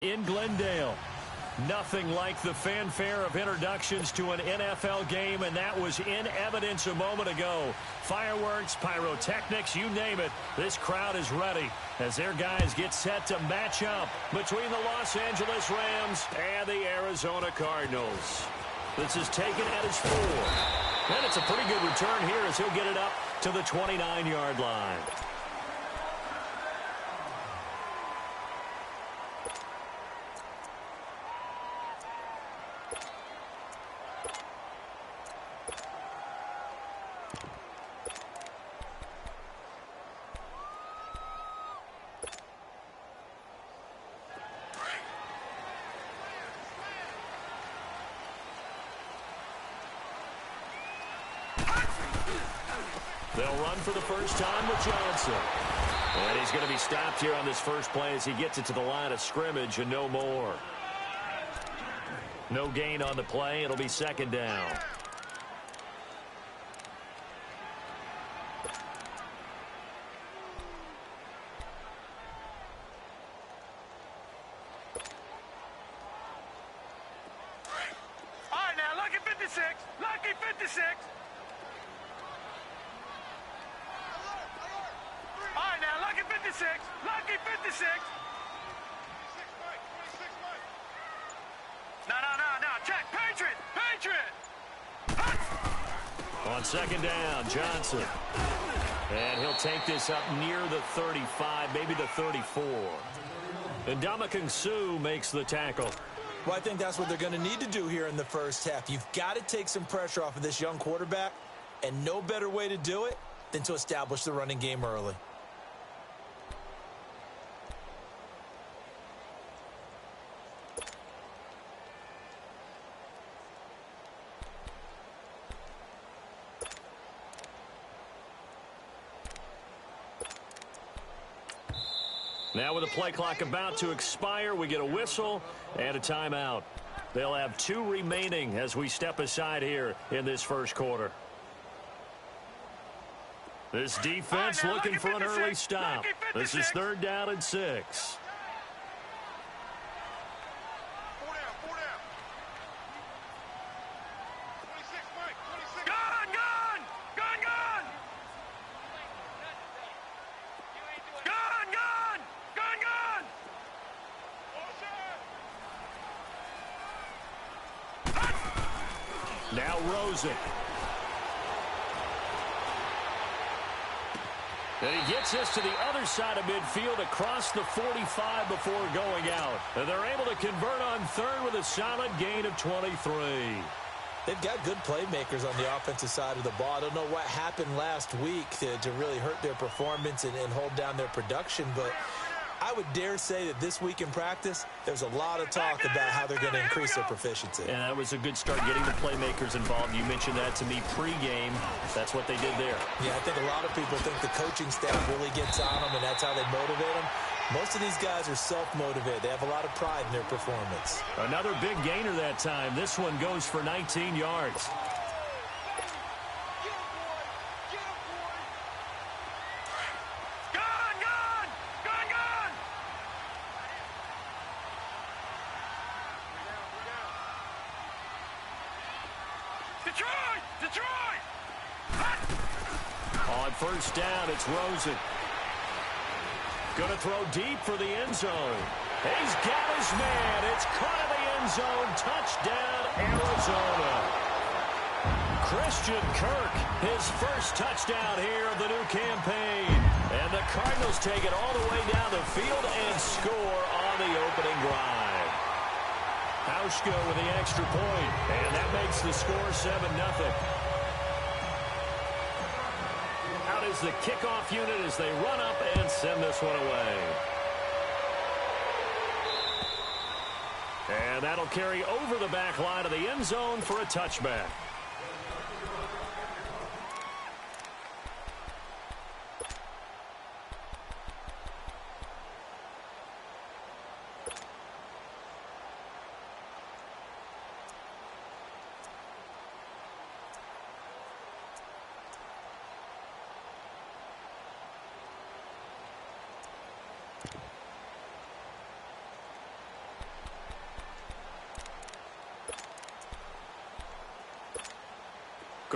In Glendale. Nothing like the fanfare of introductions to an NFL game, and that was in evidence a moment ago. Fireworks, pyrotechnics, you name it. This crowd is ready as their guys get set to match up between the Los Angeles Rams and the Arizona Cardinals. This is taken at his 4. And it's a pretty good return here as he'll get it up to the 29-yard line. They'll run for the first time with Johnson. And he's going to be stopped here on this first play as he gets it to the line of scrimmage and no more. No gain on the play. It'll be second down. All right, now, lucky 56. Lucky 56. All right, now, lucky 56. Lucky 56. No. Check. Patriot. On second down, Johnson. And he'll take this up near the 35, maybe the 34. And Ndamukong Suh makes the tackle. Well, I think that's what they're going to need to do here in the first half. You've got to take some pressure off of this young quarterback, and no better way to do it than to establish the running game early. Now with the play clock about to expire, we get a whistle and a timeout. They'll have 2 remaining as we step aside here in this first quarter. This defense looking for an early stop. This is 3rd down and 6. Now Rosen. And he gets this to the other side of midfield across the 45 before going out. And they're able to convert on 3rd with a solid gain of 23. They've got good playmakers on the offensive side of the ball. I don't know what happened last week to really hurt their performance and hold down their production, but I would dare say that this week in practice, there's a lot of talk about how they're going to increase their proficiency. And that was a good start getting the playmakers involved. You mentioned that to me pregame. That's what they did there. Yeah, I think a lot of people think the coaching staff really gets on them, and that's how they motivate them. Most of these guys are self-motivated. They have a lot of pride in their performance. Another big gainer that time. This one goes for 19 yards. Detroit! On first down, it's Rosen. Going to throw deep for the end zone. He's got his man. It's caught in the end zone. Touchdown, Arizona. Christian Kirk, his first touchdown here of the new campaign. And the Cardinals take it all the way down the field and score on the opening drive. Hauschka with the extra point, and that makes the score 7-0. Out is the kickoff unit as they run up and send this one away. And that'll carry over the back line of the end zone for a touchback.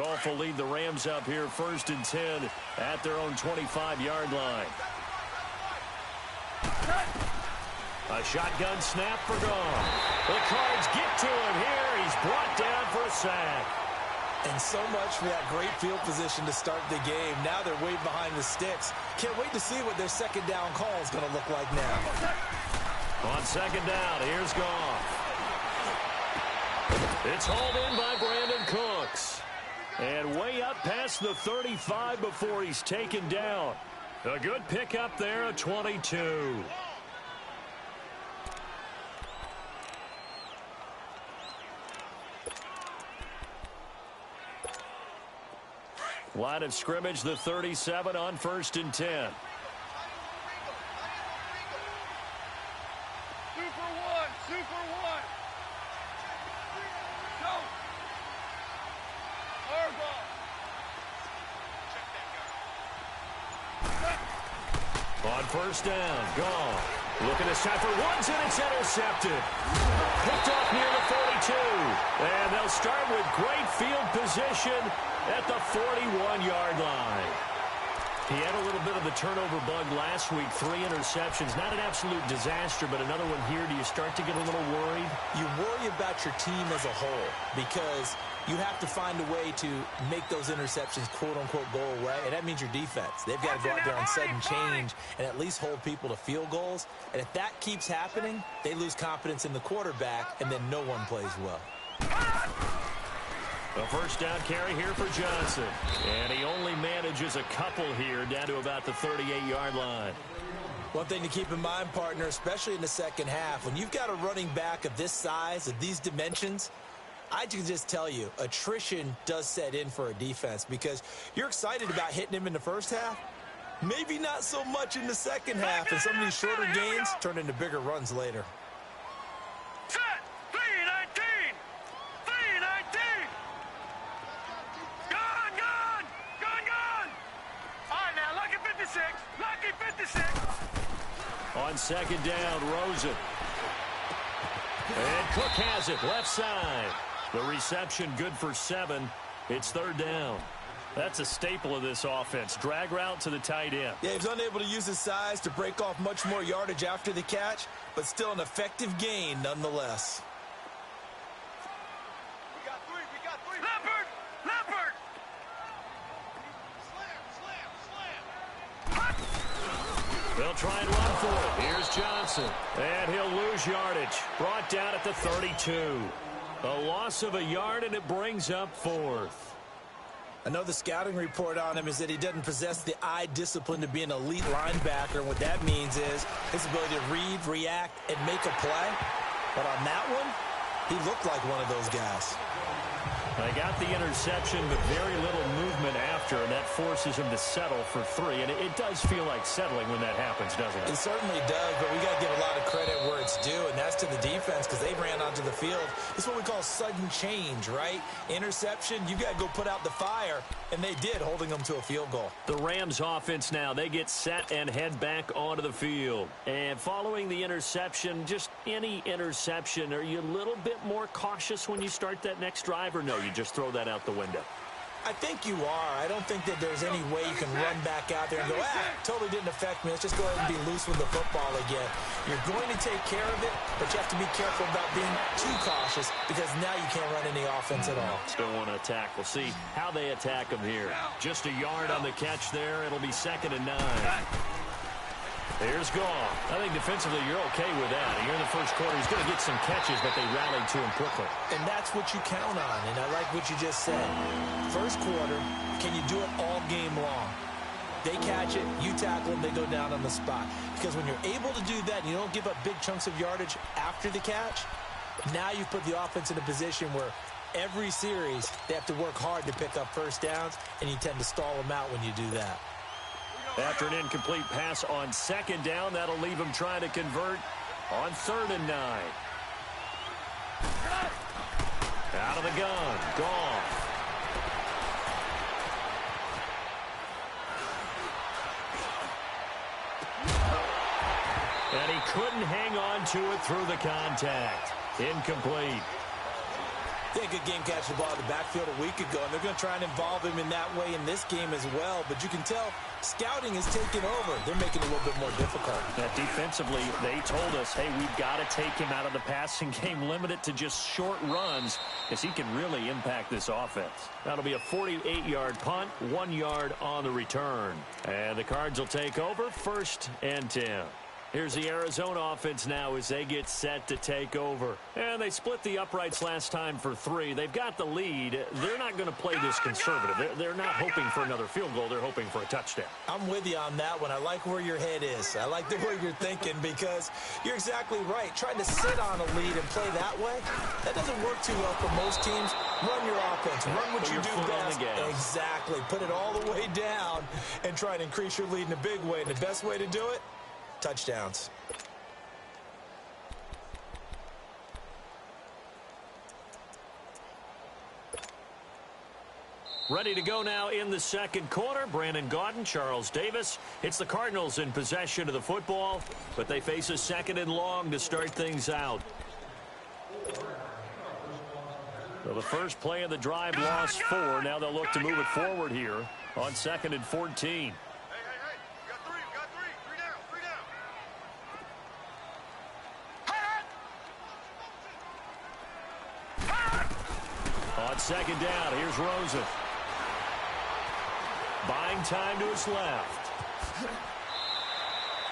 Goff will lead the Rams up here 1st and 10 at their own 25-yard line. A shotgun snap for Goff. The Cards get to him here. He's brought down for a sack. And so much for that great field position to start the game. Now they're way behind the sticks. Can't wait to see what their second down call is going to look like now. On second down, here's Goff. It's hauled in by Brandon Cooks. And way up past the 35 before he's taken down. A good pickup there at 22. Line of scrimmage, the 37 on 1st and 10. 2 for 1. 2 for 1. Go. Harbaugh. On 1st down, Goff. Looking to shot for Woods, and it's intercepted. Picked off near the 42. And they'll start with great field position at the 41-yard line. He had a little bit of the turnover bug last week. 3 interceptions. Not an absolute disaster, but another one here. Do you start to get a little worried? You worry about your team as a whole because you have to find a way to make those interceptions, quote-unquote, go away, and that means your defense. They've got to go out there and set and change and at least hold people to field goals. And if that keeps happening, they lose confidence in the quarterback, and then no one plays well. A 1st down carry here for Johnson. And he only manages a couple here down to about the 38-yard line. One thing to keep in mind, partner, especially in the second half, when you've got a running back of this size, of these dimensions, I can just tell you, attrition does set in for a defense because you're excited about hitting him in the first half. Maybe not so much in the second half, and some of these shorter gains turn into bigger runs later. Set. 319. 319. Gone, gone. Gone, gone. All right, now, lucky 56. Lucky 56. On second down, Rosen. And Cook has it, left side. The reception good for 7. It's 3rd down. That's a staple of this offense. Drag route to the tight end. Yeah, he's unable to use his size to break off much more yardage after the catch, but still an effective gain nonetheless. We got 3. We got 3. Leopard. Leopard. Slam, slam, slam. They'll try and run for it. Here's Johnson. And he'll lose yardage. Brought down at the 32. A loss of a yard, and it brings up 4th. I know the scouting report on him is that he doesn't possess the eye discipline to be an elite linebacker. And what that means is his ability to read, react, and make a play. But on that one, he looked like one of those guys. They got the interception, but very little movement after, and that forces him to settle for 3. And it does feel like settling when that happens, doesn't it? It certainly does, but we got to give a lot of credit where it's due, and that's to the defense because they ran onto the field. It's what we call sudden change, right? Interception, you got to go put out the fire, and they did, holding them to a field goal. The Rams offense now, they get set and head back onto the field. And following the interception, just any interception, are you a little bit more cautious when you start that next drive, or no? You just throw that out the window? I think you are. I don't think that there's any way you can run back out there and go, totally didn't affect me. Let's just go ahead and be loose with the football again. You're going to take care of it, but you have to be careful about being too cautious because now you can't run any offense at all. Still want to attack. We'll see how they attack them here. Just a yard on the catch there. It'll be 2nd and 9. Here's Goff. I think defensively you're okay with that. Here in the first quarter, he's going to get some catches, but they rallied to him quickly. And that's what you count on, and I like what you just said. First quarter, can you do it all game long? They catch it, you tackle them, they go down on the spot. Because when you're able to do that and you don't give up big chunks of yardage after the catch, now you put the offense in a position where every series they have to work hard to pick up first downs, and you tend to stall them out when you do that. After an incomplete pass on 2nd down, that'll leave him trying to convert on 3rd and 9. Out of the gun, Goff. And he couldn't hang on to it through the contact. Incomplete. They had a good game catching the ball in the backfield a week ago, and they're going to try and involve him in that way in this game as well. But you can tell scouting is taking over. They're making it a little bit more difficult. Yeah, defensively, they told us, hey, we've got to take him out of the passing game, limit it to just short runs, because he can really impact this offense. That'll be a 48-yard punt, 1 yard on the return. And the Cards will take over, 1st and 10. Here's the Arizona offense now as they get set to take over. And they split the uprights last time for 3. They've got the lead. They're not going to play this conservative. They're not hoping for another field goal. They're hoping for a touchdown. I'm with you on that one. I like where your head is. I like the way you're thinking because you're exactly right. Trying to sit on a lead and play that way, that doesn't work too well for most teams. Run your offense. Run what you do best. Exactly. Put it all the way down and try to increase your lead in a big way. And the best way to do it, touchdowns. Ready to go now in the second quarter. Brandon Gaudin, Charles Davis. It's the Cardinals in possession of the football, but they face a 2nd and long to start things out. So the first play of the drive lost 4. Now they'll look to move it forward here on 2nd and 14. On 2nd down, here's Rosen. Buying time to his left.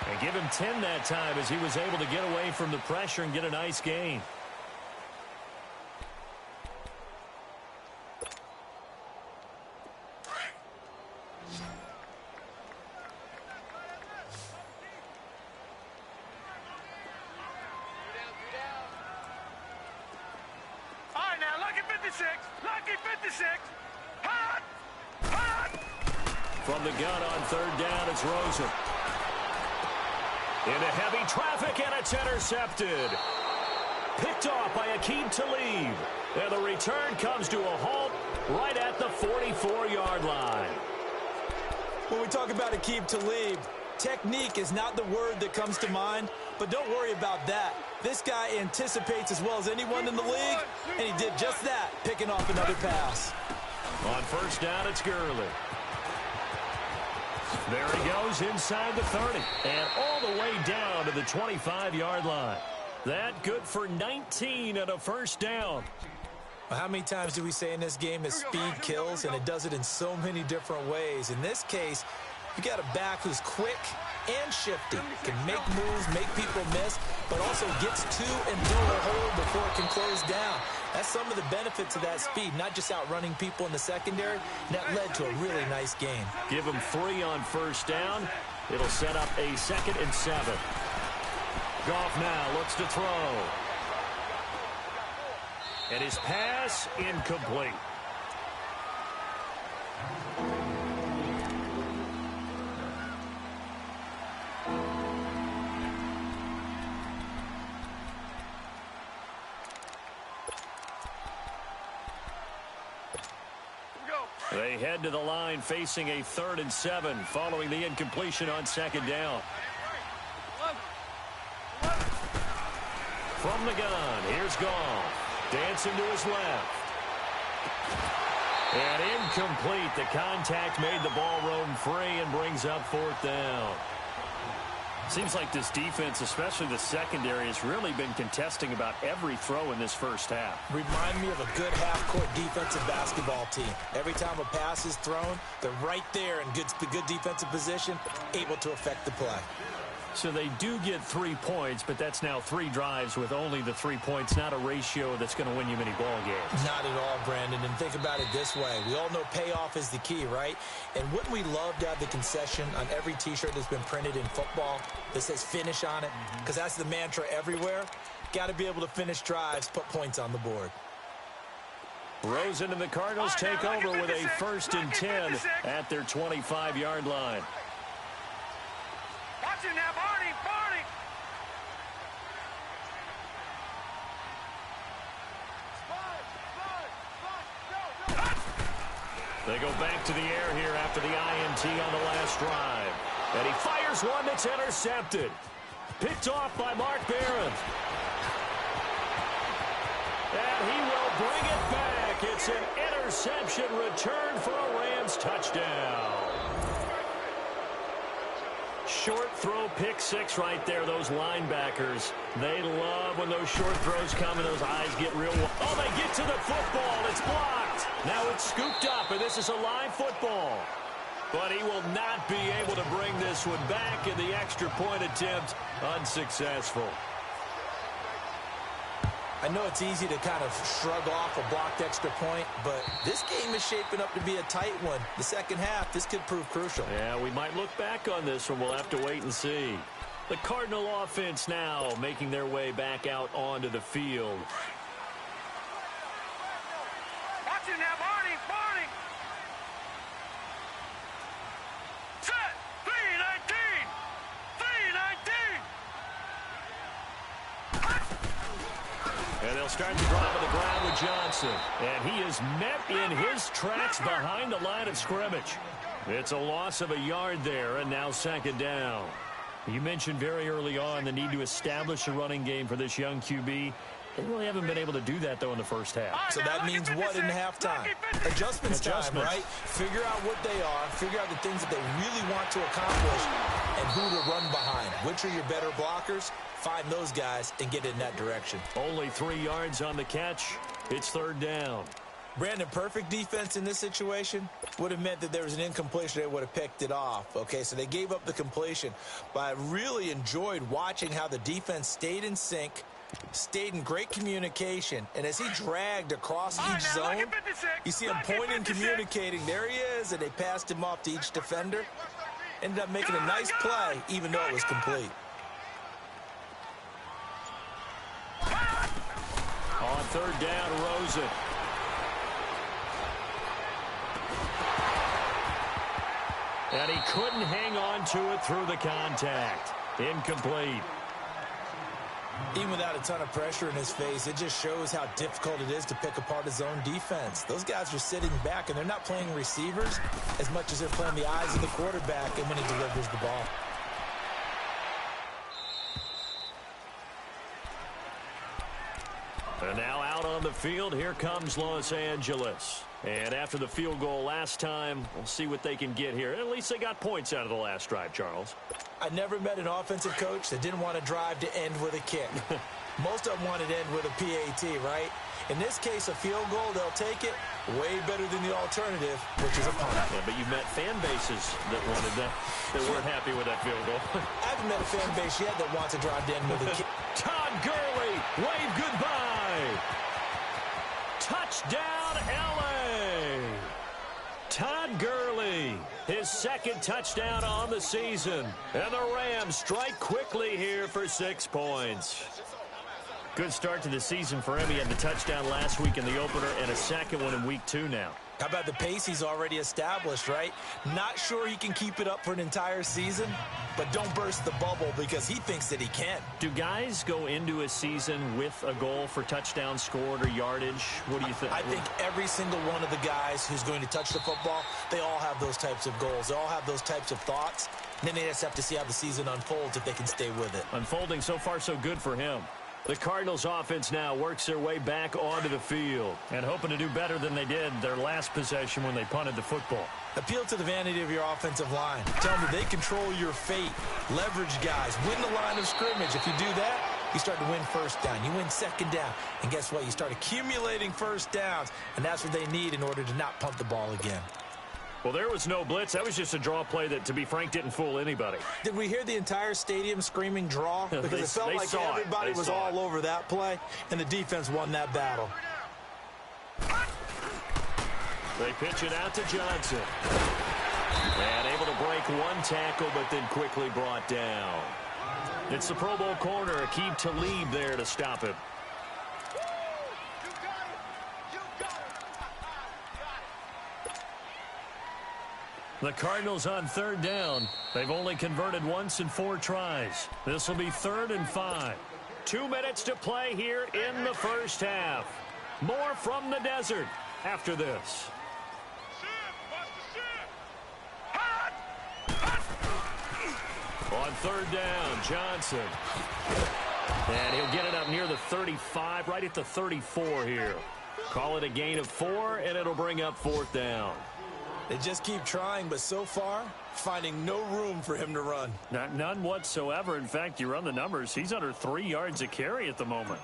And give him 10 that time as he was able to get away from the pressure and get a nice gain. From the gun on 3rd down, it's Rosen. Into heavy traffic, and it's intercepted. Picked off by Aqib Talib. And the return comes to a halt right at the 44-yard line. When we talk about Aqib Talib, technique is not the word that comes to mind, but don't worry about that. This guy anticipates as well as anyone in the league, and he did just that, picking off another pass. On 1st down, it's Gurley. There he goes inside the 30 and all the way down to the 25-yard line. That good for 19 and a 1st down. Well, how many times do we say in this game that speed kills, and it does it in so many different ways. In this case, you got a back who's quick and shifty, can make moves, make people miss, but also gets to and through a hole before it can close down. That's some of the benefits of that speed, not just outrunning people in the secondary. That led to a really nice game. Give him 3 on 1st down. It'll set up a 2nd and 7. Goff now looks to throw. And his pass incomplete. They head to the line facing a 3rd and 7 following the incompletion on 2nd down. From the gun, here's Goff. Dancing to his left. And incomplete. The contact made the ball roam free and brings up 4th down. Seems like this defense, especially the secondary, has really been contesting about every throw in this first half. Remind me of a good half-court defensive basketball team. Every time a pass is thrown, they're right there in good defensive position, able to affect the play. So they do get 3 points, but that's now 3 drives with only the 3 points, not a ratio that's going to win you many ball games. Not at all, Brandon. And think about it this way. We all know payoff is the key, right? And wouldn't we love to have the concession on every T-shirt that's been printed in football that says finish on it? Because that's the mantra everywhere. Got to be able to finish drives, put points on the board. Rosen and the Cardinals take over with a 1st and 10 at their 25-yard line. Watch it now, Barney, Barney! They go back to the air here after the INT on the last drive. And he fires one that's intercepted. Picked off by Mark Barron. And he will bring it back. It's an interception return for a Rams touchdown. Short throw, pick six right there. Those linebackers, they love when those short throws come and those eyes get real. Oh, they get to the football. It's blocked. Now it's scooped up, and this is a live football. But he will not be able to bring this one back, and the extra point attempt unsuccessful. I know it's easy to kind of shrug off a blocked extra point, but this game is shaping up to be a tight one. The second half, this could prove crucial. Yeah, we might look back on this one. We'll have to wait and see. The Cardinal offense now making their way back out onto the field. Watch it now, Barney, Barney. Set, 319, 319. And they'll start the drive on the ground with Johnson. And he is met in his tracks behind the line of scrimmage. It's a loss of a yard there, and now second down. You mentioned very early on the need to establish a running game for this young QB. They really haven't been able to do that, though, in the first half. So that means what in halftime? Adjustments time, right? Figure out what they are, figure out the things that they really want to accomplish, and who to run behind. Which are your better blockers? Find those guys and get in that direction. Only 3 yards on the catch. It's third down. Brandon, perfect defense in this situation would have meant that there was an incompletion. They would have picked it off. Okay, so they gave up the completion. But I really enjoyed watching how the defense stayed in sync, stayed in great communication, and as he dragged across each zone, you see him pointing, communicating. There he is, and they passed him off to each defender. Ended up making a nice play, even though it was complete. On third down, Rosen. And he couldn't hang on to it through the contact. Incomplete. Even without a ton of pressure in his face, it just shows how difficult it is to pick apart his own defense. Those guys are sitting back, and they're not playing receivers as much as they're playing the eyes of the quarterback and when he delivers the ball. And now out on the field, here comes Los Angeles. And after the field goal last time, we'll see what they can get here. At least they got points out of the last drive, Charles. I never met an offensive coach that didn't want to drive to end with a kick. Most of them wanted to end with a PAT, right? In this case, a field goal, they'll take it way better than the alternative, which is a punt. Yeah, but you've met fan bases that wanted that weren't happy with that field goal. I haven't met a fan base yet that wants to drive to end with a kick. Todd Gurley, wave goodbye. Touchdown, L.A. Todd Gurley, his second touchdown on the season. And the Rams strike quickly here for 6 points. Good start to the season for him. He had the touchdown last week in the opener and a second one in week 2 now. How about the pace he's already established, right? Not sure he can keep it up for an entire season, but don't burst the bubble because he thinks that he can. Do guys go into a season with a goal for touchdowns scored or yardage? What do you think? I think every single one of the guys who's going to touch the football, they all have those types of goals. They all have those types of thoughts. And then they just have to see how the season unfolds if they can stay with it. Unfolding so far so good for him. The Cardinals offense now works their way back onto the field and hoping to do better than they did their last possession when they punted the football. Appeal to the vanity of your offensive line. Tell them that they control your fate. Leverage guys. Win the line of scrimmage. If you do that, you start to win first down. You win second down. And guess what? You start accumulating first downs. And that's what they need in order to not punt the ball again. Well, there was no blitz. That was just a draw play that, to be frank, didn't fool anybody. Did we hear the entire stadium screaming draw? Because it felt like everybody was all over that play, and the defense won that battle. They pitch it out to Johnson. And able to break one tackle, but then quickly brought down. It's the Pro Bowl corner, Aqib Talib there to stop it. The Cardinals on third down. They've only converted once in 4 tries. This will be 3rd and 5. 2 minutes to play here in the first half. More from the desert after this. On third down, Johnson. And he'll get it up near the 35, right at the 34 here. Call it a gain of 4, and it'll bring up 4th down. They just keep trying, but so far, finding no room for him to run. None whatsoever. In fact, you run the numbers, he's under 3 yards a carry at the moment.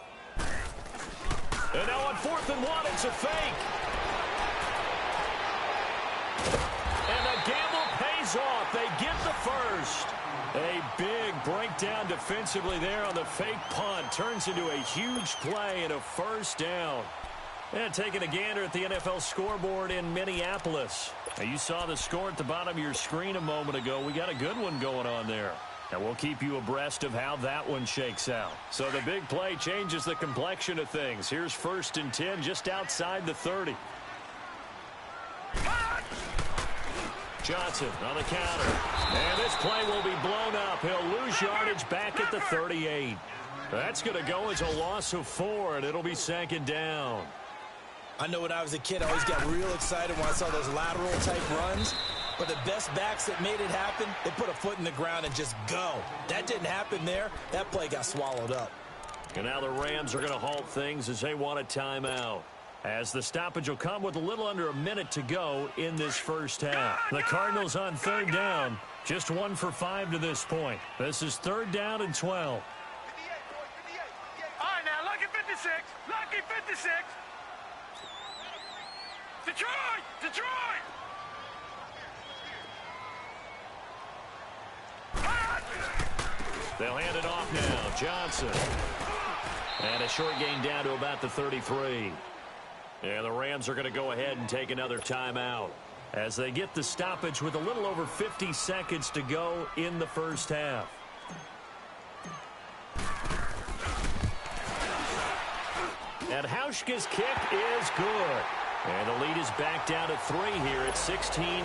And now on 4th and 1, it's a fake. And the gamble pays off. They get the first. A big breakdown defensively there on the fake punt. Turns into a huge play and a 1st down. And taking a gander at the NFL scoreboard in Minneapolis. Now, you saw the score at the bottom of your screen a moment ago. We got a good one going on there. And we'll keep you abreast of how that one shakes out. So the big play changes the complexion of things. Here's 1st and 10 just outside the 30. Johnson on the counter. And this play will be blown up. He'll lose yardage back at the 38. That's going to go as a loss of 4, and it'll be 2nd down. I know when I was a kid, I always got real excited when I saw those lateral-type runs. But the best backs that made it happen, they put a foot in the ground and just go. That didn't happen there. That play got swallowed up. And now the Rams are going to halt things as they want a timeout. As the stoppage will come with a little under a minute to go in this first half. The Cardinals on 3rd down. Just 1 for 5 to this point. This is 3rd down and 12. All right, now, lucky 56. Lucky 56. Detroit! Detroit! They'll hand it off now. Johnson. And a short gain down to about the 33. And the Rams are going to go ahead and take another timeout as they get the stoppage with a little over 50 seconds to go in the first half. And Hauschka's kick is good. And the lead is back down to 3 here at 16-13.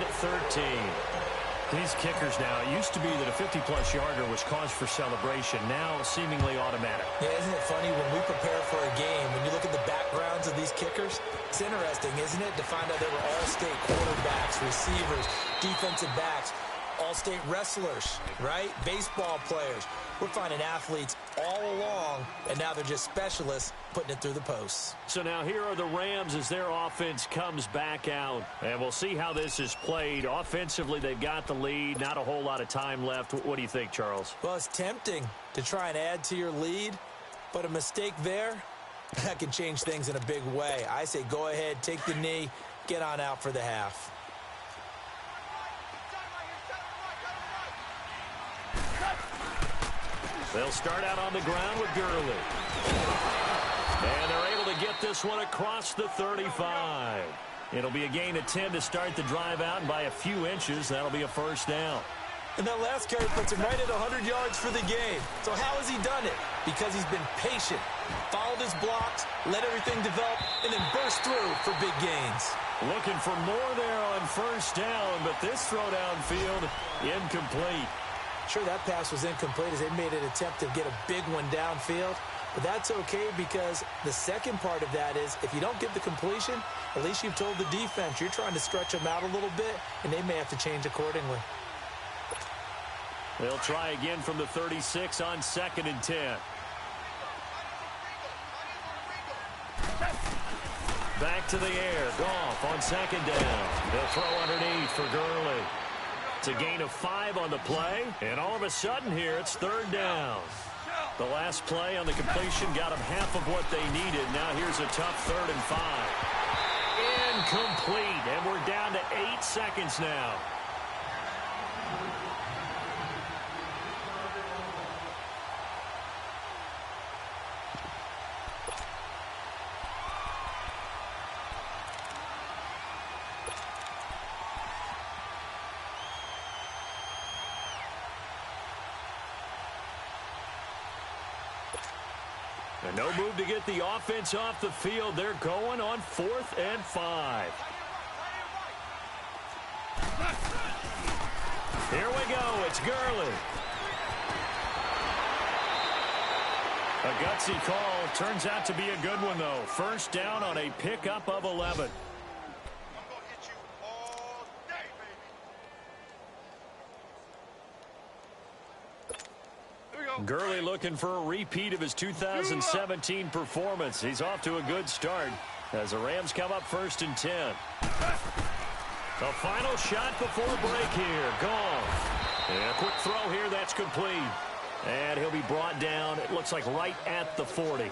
These kickers now, it used to be that a 50-plus yarder was cause for celebration. Now seemingly automatic. Yeah, isn't it funny when we prepare for a game, when you look at the backgrounds of these kickers, it's interesting, isn't it, to find out they were all-state quarterbacks, receivers, defensive backs, all-state wrestlers, right? Baseball players. We're finding athletes all along, and now they're just specialists putting it through the posts. So now here are the Rams as their offense comes back out. And we'll see how this is played. Offensively, they've got the lead. Not a whole lot of time left. What do you think, Charles? Well, it's tempting to try and add to your lead, but a mistake there, that can change things in a big way. I say go ahead, take the knee, get on out for the half. They'll start out on the ground with Gurley. And they're able to get this one across the 35. It'll be a gain of 10 to start the drive out, and by a few inches, that'll be a 1st down. And that last carry puts him right at 100 yards for the game. So how has he done it? Because he's been patient, followed his blocks, let everything develop, and then burst through for big gains. Looking for more there on 1st down, but this throw downfield incomplete. Sure, that pass was incomplete as they made an attempt to get a big one downfield. But that's okay because the second part of that is if you don't get the completion, at least you've told the defense you're trying to stretch them out a little bit, and they may have to change accordingly. They'll try again from the 36 on 2nd and 10. Back to the air. Goff on 2nd down. They'll throw underneath for Gurley. It's a gain of 5 on the play, and all of a sudden here it's 3rd down. The last play on the completion got them half of what they needed. Now here's a tough 3rd and 5. Incomplete, and we're down to 8 seconds now. And no move to get the offense off the field. They're going on 4th and 5. Here we go. It's Gurley. A gutsy call. Turns out to be a good one, though. 1st down on a pickup of 11. Gurley looking for a repeat of his 2017 performance. He's off to a good start. as the Rams come up 1st and 10. The final shot before break here. Gone. And a quick throw here. That's complete. And he'll be brought down, it looks like, right at the 40.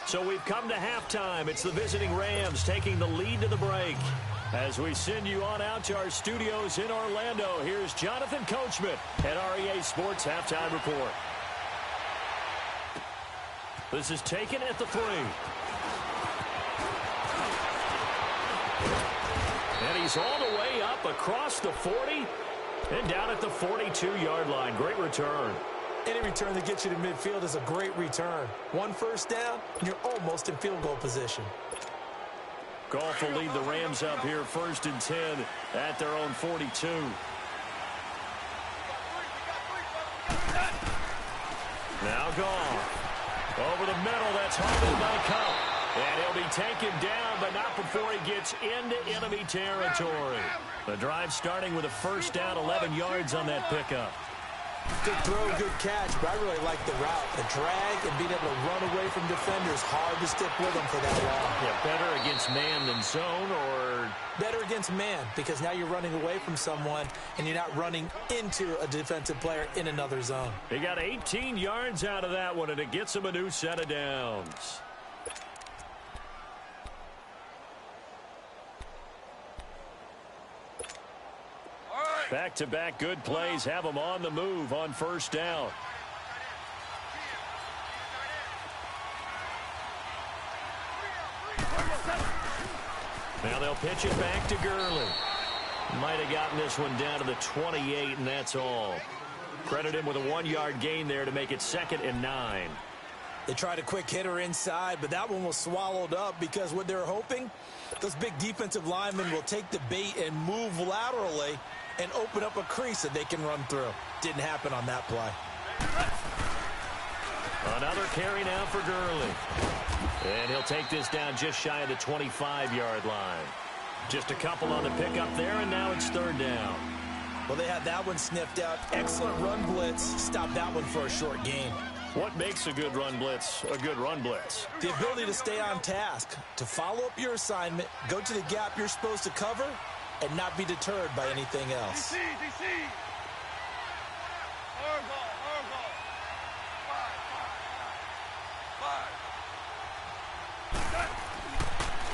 So we've come to halftime. It's the visiting Rams taking the lead to the break. As we send you on out to our studios in Orlando, here's Jonathan Coachman at REA Sports Halftime Report. This is taken at the 3. And he's all the way up across the 40 and down at the 42-yard line. Great return. Any return that gets you to midfield is a great return. 1 first down, and you're almost in field goal position. Goff will lead the Rams up here 1st and 10 at their own 42. Now Goff. Over the middle, that's Harvey by Cup. And he'll be taken down, but not before he gets into enemy territory. The drive starting with a first down, 11 yards on that pickup. Good throw, good catch, but I really like the route. The drag and being able to run away from defenders. Hard to stick with them for that long. Yeah, better against man than zone, or? Better against man, because now you're running away from someone and you're not running into a defensive player in another zone. He got 18 yards out of that one, and it gets him a new set of downs. Back-to-back good plays have them on the move on first down. Now they'll pitch it back to Gurley. Might have gotten this one down to the 28, and that's all. Credit him with a 1-yard gain there to make it 2nd and 9. They tried a quick hitter inside, but that one was swallowed up because what they're hoping, those big defensive linemen will take the bait and move laterally and open up a crease that they can run through. Didn't happen on that play. Another carry now for Gurley. And he'll take this down just shy of the 25-yard line. Just a couple on the pickup there, and now it's 3rd down. Well, they had that one sniffed out. Excellent run blitz. Stop that one for a short gain. What makes a good run blitz a good run blitz? The ability to stay on task, to follow up your assignment, go to the gap you're supposed to cover, and not be deterred by anything else. DC.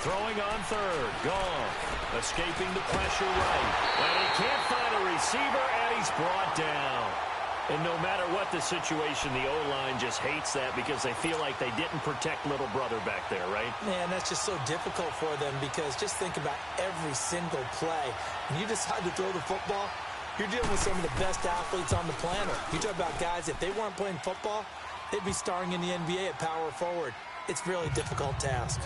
Throwing on 3rd. Gone. Escaping the pressure right. And he can't find a receiver, and he's brought down. And no matter what the situation, the O-line just hates that because they feel like they didn't protect little brother back there, right? Man, that's just so difficult for them because just think about every single play. When you decide to throw the football, you're dealing with some of the best athletes on the planet. You talk about guys, if they weren't playing football, they'd be starring in the NBA at power forward. It's a really difficult task.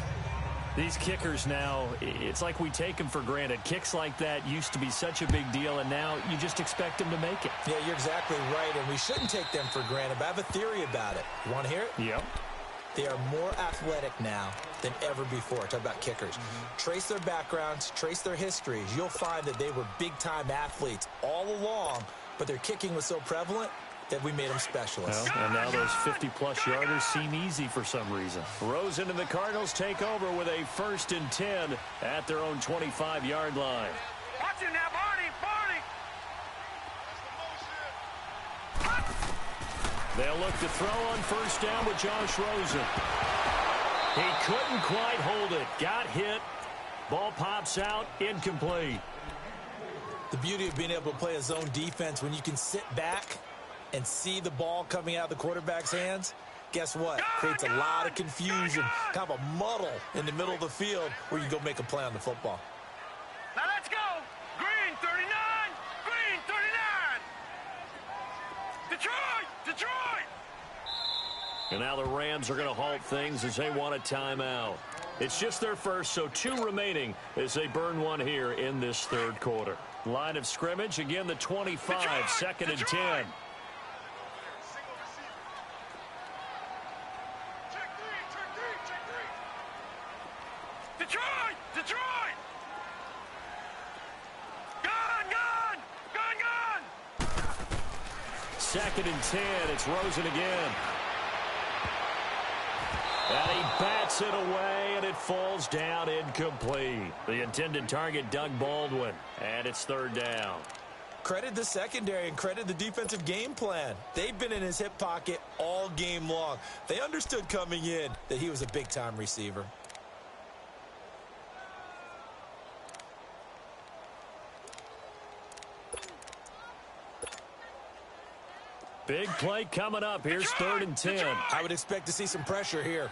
These kickers now, it's like we take them for granted. Kicks like that used to be such a big deal, and now you just expect them to make it. Yeah, you're exactly right, and we shouldn't take them for granted, but I have a theory about it. You want to hear it? Yep. They are more athletic now than ever before. Talk about kickers. Trace their backgrounds, trace their histories. You'll find that they were big-time athletes all along, but their kicking was so prevalent that we made them specialists. Well, and now those 50-plus yarders seem easy for some reason. Rosen and the Cardinals take over with a 1st and 10 at their own 25-yard line. Watch it now, Barney. They'll look to throw on first down with Josh Rosen. He couldn't quite hold it. Got hit. Ball pops out. Incomplete. The beauty of being able to play a zone defense when you can sit back and see the ball coming out of the quarterback's hands, guess what? Creates a lot of confusion, kind of a muddle in the middle of the field where you go make a play on the football. Now let's go. Green 39. Green 39. Detroit. And now the Rams are going to halt things as they want a timeout. It's just their first, so 2 remaining as they burn one here in this 3rd quarter. Line of scrimmage, again, the 25, 2nd and 10. Detroit! Gun! 2nd and 10. It's Rosen again. And he bats it away, and it falls down incomplete. The intended target, Doug Baldwin, and it's third down. Credit the secondary and credit the defensive game plan. They've been in his hip pocket all game long. They understood coming in that he was a big-time receiver. Big play coming up. Here's third and 10. I would expect to see some pressure here.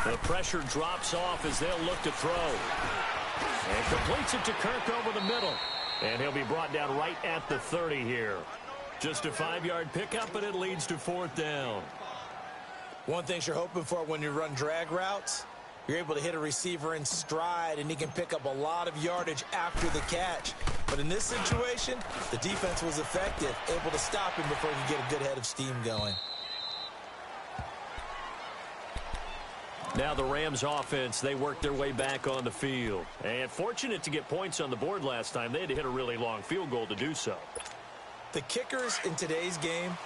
The pressure drops off as they'll look to throw. And completes it to Kirk over the middle. And he'll be brought down right at the 30 here. Just a 5-yard pickup, and it leads to fourth down. One thing you're hoping for when you run drag routes, you're able to hit a receiver in stride, and he can pick up a lot of yardage after the catch. But in this situation, the defense was effective, able to stop him before he could get a good head of steam going. Now the Rams offense, they worked their way back on the field. And fortunate to get points on the board last time. They had to hit a really long field goal to do so. The kickers in today's game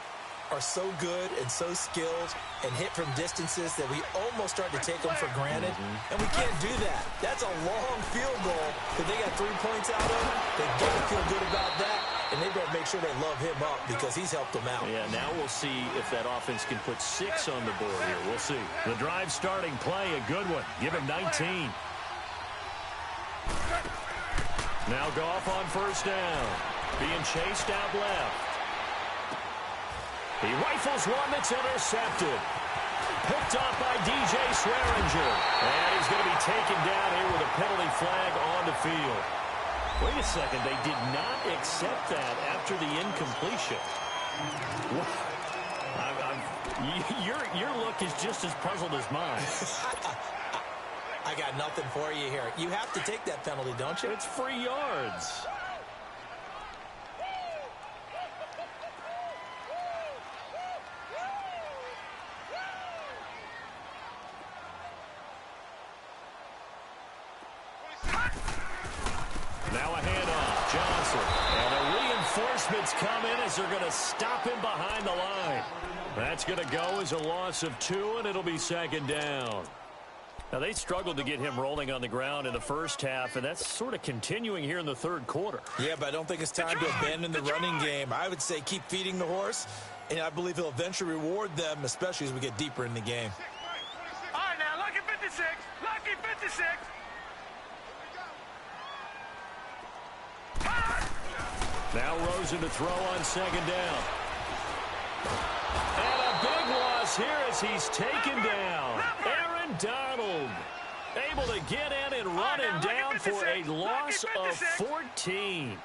are so good and so skilled and hit from distances that we almost start to take them for granted. And we can't do that. That's a long field goal that they got 3 points out of. They got to feel good about that. And they better make sure they love him up because he's helped them out. Yeah, now we'll see if that offense can put 6 on the board here. We'll see. The drive starting play, a good one. Give him 19. Now Goff on first down. Being chased out left. He rifles one that's intercepted. Picked off by DJ Swearinger. And he's going to be taken down here with a penalty flag on the field. Wait a second, they did not accept that after the incompletion. Your look is just as puzzled as mine. I got nothing for you here. You have to take that penalty, don't you? It's free yards. Now a handoff, Johnson. And the reinforcements come in as they're going to stop him behind the line. That's going to go as a loss of 2, and it'll be second down. Now, they struggled to get him rolling on the ground in the first half, and that's sort of continuing here in the third quarter. Yeah, but I don't think it's time to abandon the running game. I would say keep feeding the horse, and I believe he'll eventually reward them, especially as we get deeper in the game. All right, now, lucky 56. Lucky 56. Now Rosen to throw on second down. And a big loss here as he's taken down. Aaron Donald able to get in and run him down for a loss of 14.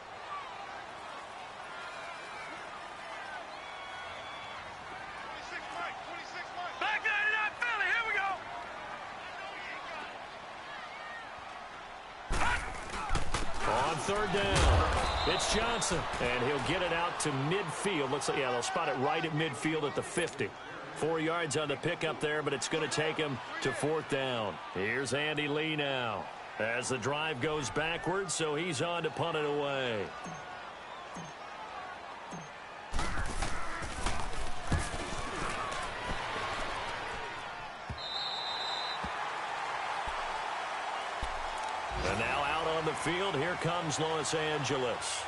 Back there to that Philly. Here we go. On third down. It's Johnson, and he'll get it out to midfield. Looks like, yeah, they'll spot it right at midfield at the 50. 4 yards on the pickup there, but it's going to take him to fourth down. Here's Andy Lee now as the drive goes backwards, so he's on to punt it away. And now out on the field, here comes Los Angeles.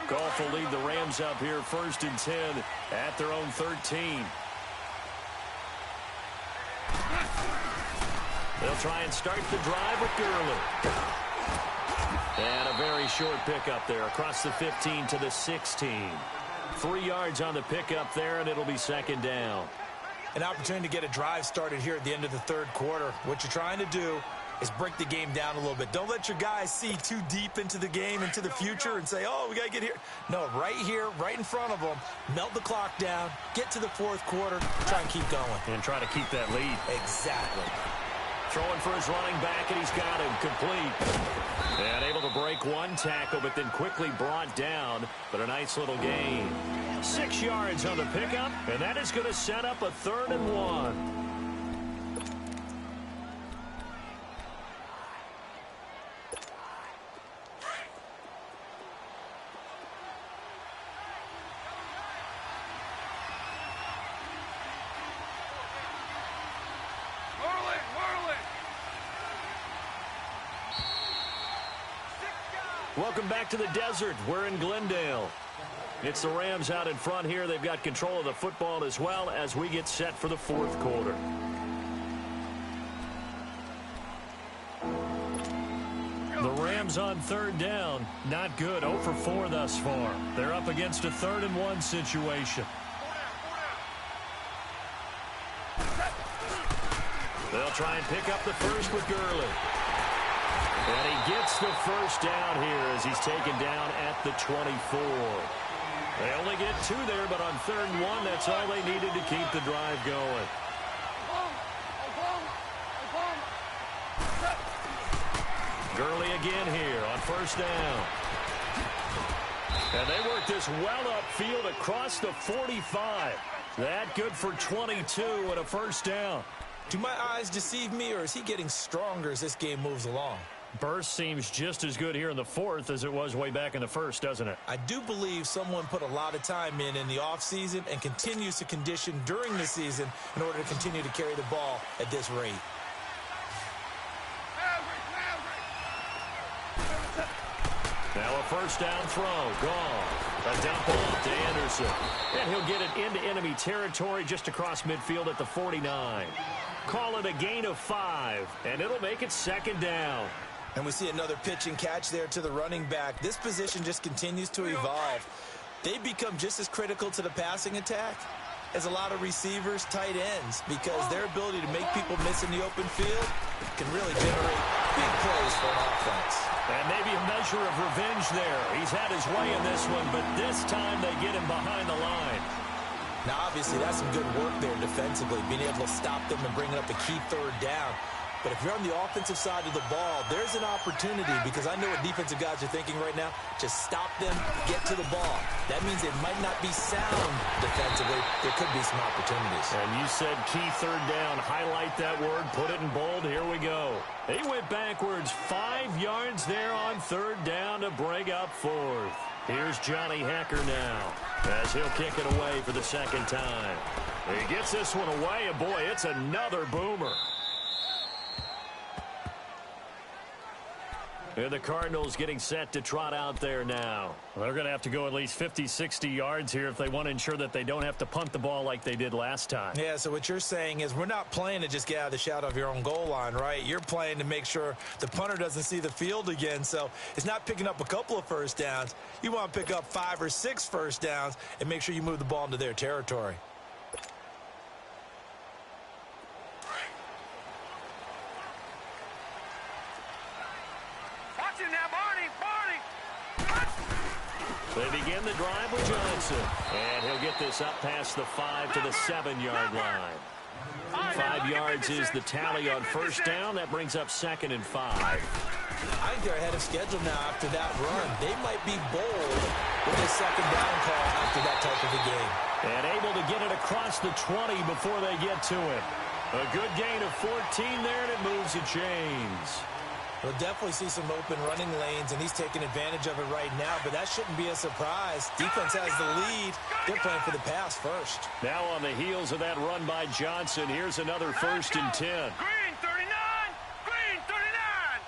Goff will lead the Rams up here first and 10 at their own 13. They'll try and start the drive with Gurley. And a very short pickup there across the 15 to the 16. 3 yards on the pickup there, and it'll be second down. An opportunity to get a drive started here at the end of the third quarter. What you're trying to do is break the game down a little bit. Don't let your guys see too deep into the game, into the future, and say, oh, we got to get here. No, right here, right in front of them, melt the clock down, get to the fourth quarter, try and keep going. And try to keep that lead. Exactly. Throwing for his running back, and he's got him complete. And able to break one tackle, but then quickly brought down. But a nice little gain. 6 yards on the pickup, and that is going to set up a 3rd and 1. Welcome back to the desert. We're in Glendale. It's the Rams out in front here. They've got control of the football as well as we get set for the fourth quarter. The Rams on third down. Not good. 0 for 4 thus far. They're up against a 3rd and 1 situation. They'll try and pick up the first with Gurley. And he gets the first down here as he's taken down at the 24. They only get 2 there, but on 3rd and 1, that's all they needed to keep the drive going. Gurley again here on first down. And they work this well upfield across the 45. That good for 22 and a first down. Do my eyes deceive me, or is he getting stronger as this game moves along? Burst seems just as good here in the fourth as it was way back in the first, doesn't it? I do believe someone put a lot of time in the offseason and continues to condition during the season in order to continue to carry the ball at this rate. Now a first down throw. Gone. A dump off to Anderson. And he'll get it into enemy territory just across midfield at the 49. Call it a gain of 5, and it'll make it second down. And we see another pitch and catch there to the running back. This position just continues to evolve. They become just as critical to the passing attack as a lot of receivers, tight ends, because their ability to make people miss in the open field can really generate big plays for an offense. And maybe a measure of revenge there. He's had his way in this one, but this time they get him behind the line. Now, obviously, that's some good work there defensively, being able to stop them and bringing up a key 3rd down. But if you're on the offensive side of the ball, there's an opportunity, because I know what defensive guys are thinking right now. Just stop them, get to the ball. That means it might not be sound defensively. There could be some opportunities. And you said key 3rd down. Highlight that word. Put it in bold. Here we go. They went backwards 5 yards there on 3rd down to bring up 4th. Here's Johnny Hacker now as he'll kick it away for the second time. He gets this one away, and boy, it's another boomer. And the Cardinals getting set to trot out there now. Well, they're going to have to go at least 50, 60 yards here if they want to ensure that they don't have to punt the ball like they did last time. Yeah, so what you're saying is we're not playing to just get out of the shadow of your own goal line, right? You're playing to make sure the punter doesn't see the field again. So it's not picking up a couple of first downs. You want to pick up 5 or 6 first downs and make sure you move the ball into their territory. They begin the drive with Johnson. And he'll get this up past the 5 to the 7-yard line. 5 yards is the tally on first down. That brings up 2nd and 5. I think they're ahead of schedule now after that run. They might be bold with a second down call after that type of a game. And able to get it across the 20 before they get to it. A good gain of 14 there, and it moves the chains. We'll definitely see some open running lanes, and he's taking advantage of it right now, but that shouldn't be a surprise. Defense has the lead. They're playing for the pass first. Now on the heels of that run by Johnson, here's another 1st and 10. Green 39! Green 39!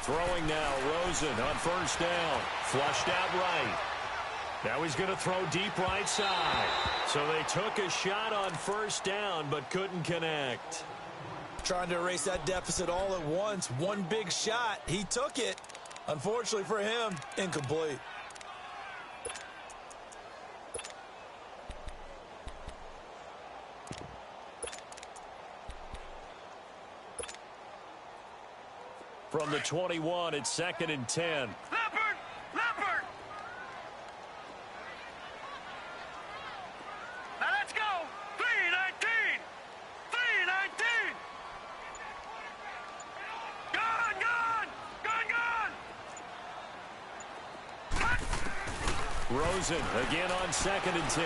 Throwing now, Rosen on first down. Flushed out right. Now he's going to throw deep right side. So they took a shot on first down, but couldn't connect. Trying to erase that deficit all at once. One big shot. He took it. Unfortunately for him, incomplete. From the 21, it's 2nd and 10. Leopard! Leopard! Now let's go! 319! 319! Gone! Gone! Gone! Gone! Rosen again on 2nd and 10.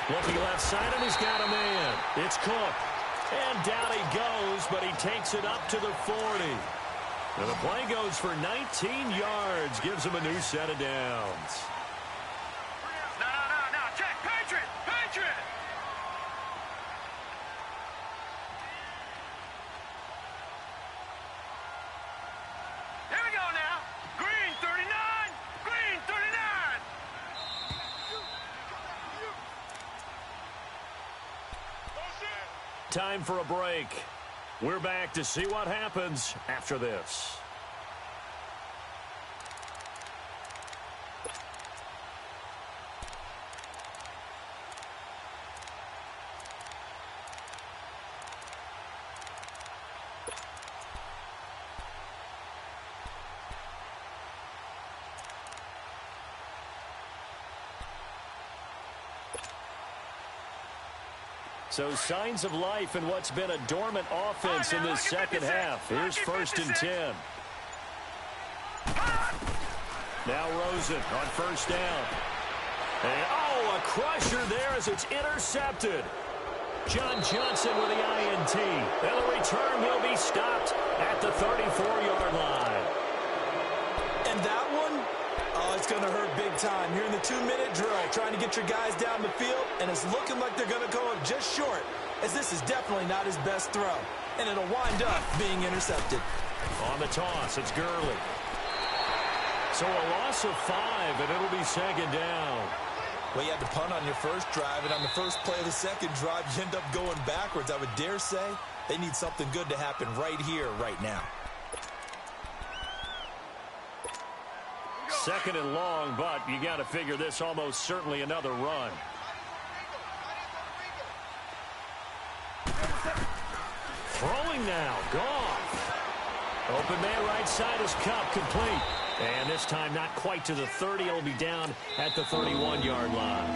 Looking left side, and he's got a man. It's Cook. And down he goes, but he takes it up to the 40. And the play goes for 19 yards, gives him a new set of downs. No, check, Patriot! Patriot! Time for a break. We're back to see what happens after this. So signs of life in what's been a dormant offense in this second half. Here's 1st and 10. Now Rosen on 1st down. And, a crusher there as it's intercepted. John Johnson with the INT. And the return will be stopped at the 34-yard line. And that one, it's going to hurt big time. You're in the 2-minute drill trying to get your guys down the field, and it's looking like they're going to go up just short, as this is definitely not his best throw. And it'll wind up being intercepted. On the toss, it's Gurley. So a loss of 5, and it'll be 2nd down. Well, you had to punt on your first drive, and on the first play of the second drive, you end up going backwards. I would dare say they need something good to happen right here, right now. 2nd and long, but you got to figure this almost certainly another run. Throwing now, Goff. Open man right side is Cup, complete. And this time not quite to the 30. It'll be down at the 31-yard line.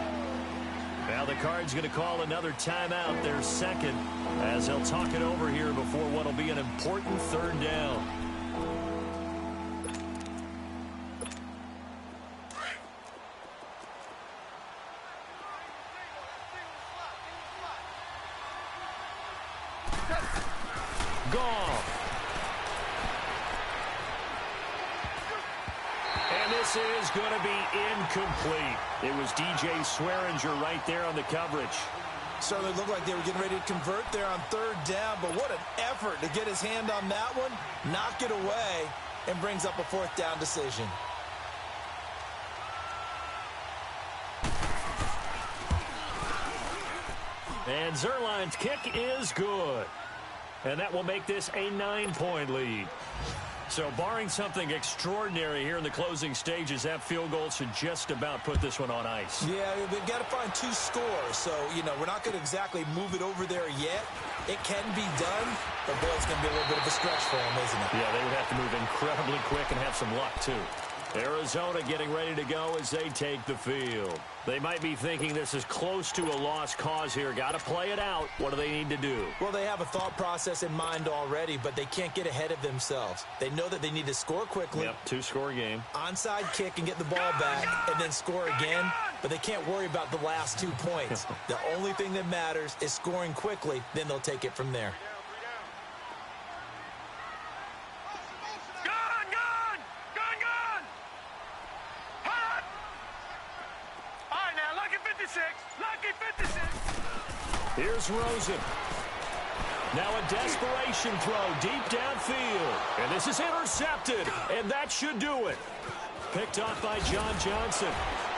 Now the Cards going to call another timeout, their second, as they'll talk it over here before what will be an important 3rd down. Goff. And this is going to be incomplete. It was DJ Swearinger right there on the coverage. Certainly looked like they were getting ready to convert there on 3rd down, but what an effort to get his hand on that one, knock it away, and brings up a 4th down decision. And Zuerlein's kick is good. And that will make this a 9-point lead. So barring something extraordinary here in the closing stages, that field goal should just about put this one on ice. Yeah, they've got to find 2 scores. So, we're not going to exactly move it over there yet. It can be done, but boy, it's going to be a little bit of a stretch for them, isn't it? Yeah, they would have to move incredibly quick and have some luck, too. Arizona getting ready to go as they take the field. They might be thinking this is close to a lost cause here. Got to play it out. What do they need to do? Well, they have a thought process in mind already, but they can't get ahead of themselves. They know that they need to score quickly. Yep, 2-score game. Onside kick and get the ball back and then score again, but they can't worry about the last 2 points. The only thing that matters is scoring quickly, then they'll take it from there. Here's Rosen. Now a desperation throw deep downfield. And this is intercepted. And that should do it. Picked off by John Johnson.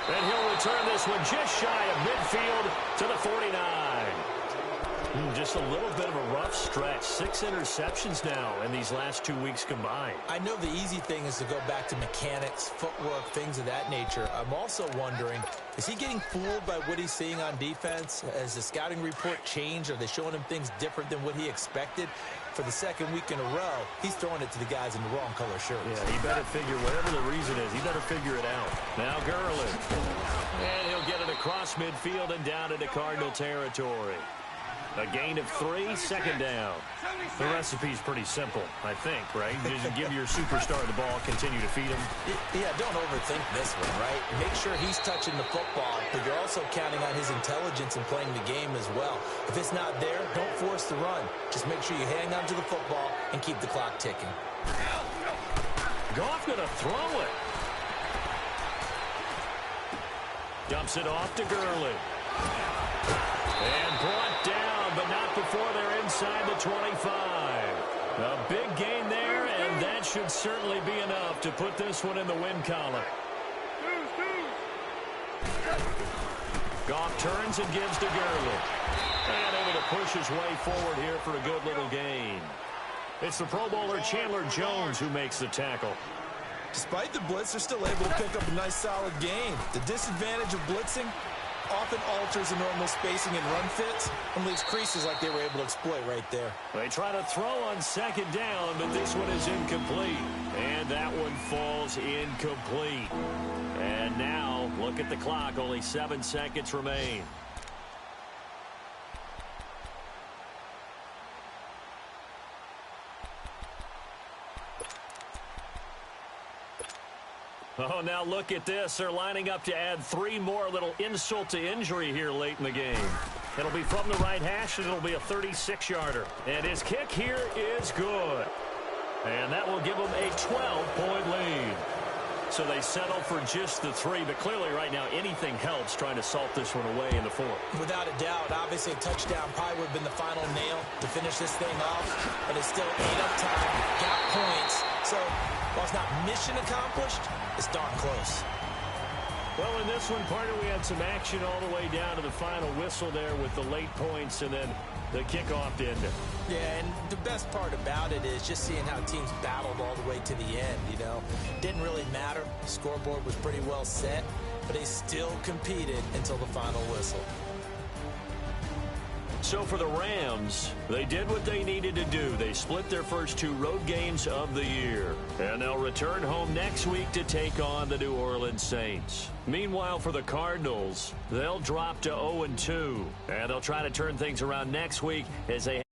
And he'll return this one just shy of midfield to the 49. Just a little bit of a rough stretch. 6 interceptions now in these last 2 weeks combined. I know the easy thing is to go back to mechanics, footwork, things of that nature. I'm also wondering, is he getting fooled by what he's seeing on defense? Has the scouting report changed? Are they showing him things different than what he expected? For the 2nd week in a row, he's throwing it to the guys in the wrong color shirts. Yeah, he better figure, whatever the reason is, he better figure it out. Now Gurley. And he'll get it across midfield and down into Cardinal territory. A gain of 3, 2nd down. The recipe's pretty simple, I think, right? Just give your superstar the ball, continue to feed him. Yeah, don't overthink this one, right? Make sure he's touching the football, but you're also counting on his intelligence in playing the game as well. If it's not there, don't force the run. Just make sure you hang on to the football and keep the clock ticking. Goff gonna throw it. Dumps it off to Gurley. And brought down, but not before they're inside the 25. A big gain there, and that should certainly be enough to put this one in the win column. Goff turns and gives to Gywu. And able to push his way forward here for a good little gain. It's the Pro Bowler Chandler Jones who makes the tackle. Despite the blitz, they're still able to pick up a nice solid gain. The disadvantage of blitzing often alters the normal spacing and run fits and leaves creases like they were able to exploit right there. They try to throw on second down, but this one is incomplete. And that one falls incomplete. And now, look at the clock. Only 7 seconds remain. Oh, now look at this. They're lining up to add 3 more. Little insult to injury here late in the game. It'll be from the right hash, and it'll be a 36-yarder. And his kick here is good. And that will give them a 12-point lead. So they settle for just the 3, but clearly right now anything helps trying to salt this one away in the 4th. Without a doubt, obviously a touchdown probably would have been the final nail to finish this thing off, but it's still 8 up time, got points. So while it's not mission accomplished, it's darn close. Well, in this one, partner, we had some action all the way down to the final whistle there with the late points and then the kickoff to end it. Yeah, and the best part about it is just seeing how teams battled all the way to the end, you know. Didn't really matter. The scoreboard was pretty well set, but they still competed until the final whistle. So for the Rams, they did what they needed to do. They split their first 2 road games of the year. And they'll return home next week to take on the New Orleans Saints. Meanwhile, for the Cardinals, they'll drop to 0-2. And they'll try to turn things around next week as they